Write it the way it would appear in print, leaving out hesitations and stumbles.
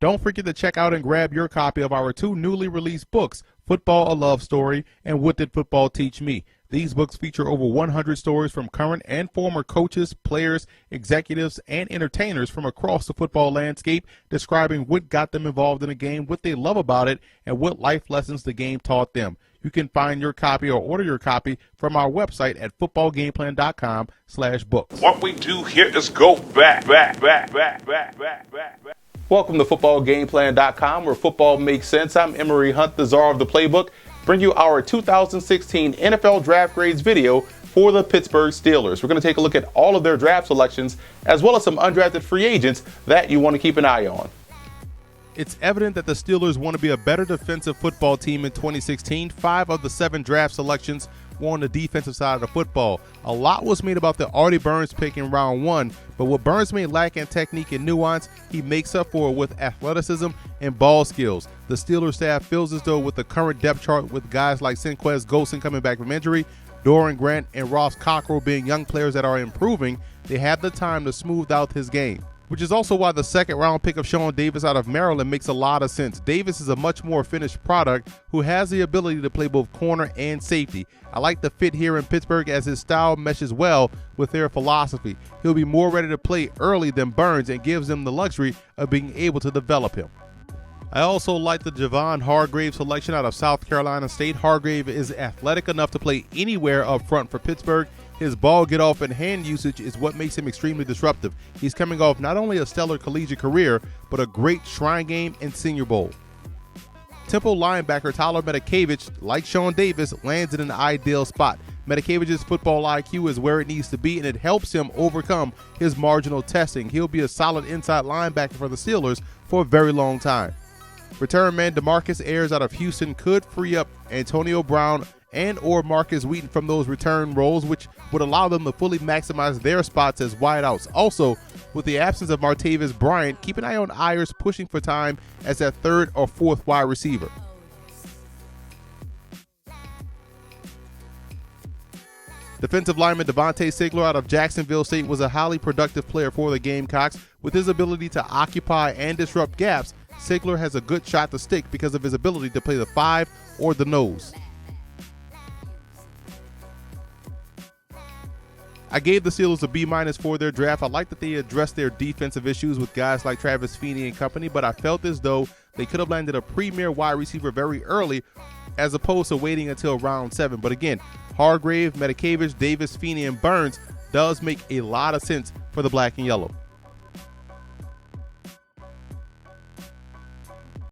Don't forget to check out and grab your copy of our 2 newly released books, Football: A Love Story and What Did Football Teach Me? These books feature over 100 stories from current and former coaches, players, executives, and entertainers from across the football landscape, describing what got them involved in the game, what they love about it, and what life lessons the game taught them. You can find your copy or order your copy from our website at footballgameplan.com/books. What we do here is go back. Welcome to footballgameplan.com, where football makes sense. I'm Emory Hunt, the czar of the playbook. Bring you our 2016 NFL Draft Grades video for the Pittsburgh Steelers. We're going to take a look at all of their draft selections, as well as some undrafted free agents that you want to keep an eye on. It's evident that the Steelers want to be a better defensive football team in 2016. 5 of the 7 draft selections were on the defensive side of the football. A lot was made about the Artie Burns pick in round 1, but what Burns may lack in technique and nuance, he makes up for with athleticism and ball skills. The Steelers staff feels as though with the current depth chart, with guys like Senquez Golson coming back from injury, Doran Grant and Ross Cockrell being young players that are improving, they have the time to smooth out his game, which is also why the second-round pick of Sean Davis out of Maryland makes a lot of sense. Davis is a much more finished product who has the ability to play both corner and safety. I like the fit here in Pittsburgh as his style meshes well with their philosophy. He'll be more ready to play early than Burns and gives them the luxury of being able to develop him. I also like the Javon Hargrave selection out of South Carolina State. Hargrave is athletic enough to play anywhere up front for Pittsburgh. His ball get off and hand usage is what makes him extremely disruptive. He's coming off not only a stellar collegiate career, but a great Shrine Game and Senior Bowl. Temple linebacker Tyler Matakevich, like Sean Davis, lands in an ideal spot. Matakevich's football IQ is where it needs to be, and it helps him overcome his marginal testing. He'll be a solid inside linebacker for the Steelers for a very long time. Return man DeMarcus Ayers out of Houston could free up Antonio Brown and or Marcus Wheaton from those return roles, which would allow them to fully maximize their spots as wideouts. Also, with the absence of Martavis Bryant, keep an eye on Ayers pushing for time as that 3rd or 4th wide receiver. Defensive lineman Devontae Sigler out of Jacksonville State was a highly productive player for the Gamecocks. With his ability to occupy and disrupt gaps, Sigler has a good shot to stick because of his ability to play the 5 or the nose. I gave the Steelers a B- for their draft. I like that they addressed their defensive issues with guys like Travis Feeney and company, but I felt as though they could have landed a premier wide receiver very early as opposed to waiting until round 7. But again, Hargrave, Matakevich, Davis, Feeney, and Burns does make a lot of sense for the black and yellow.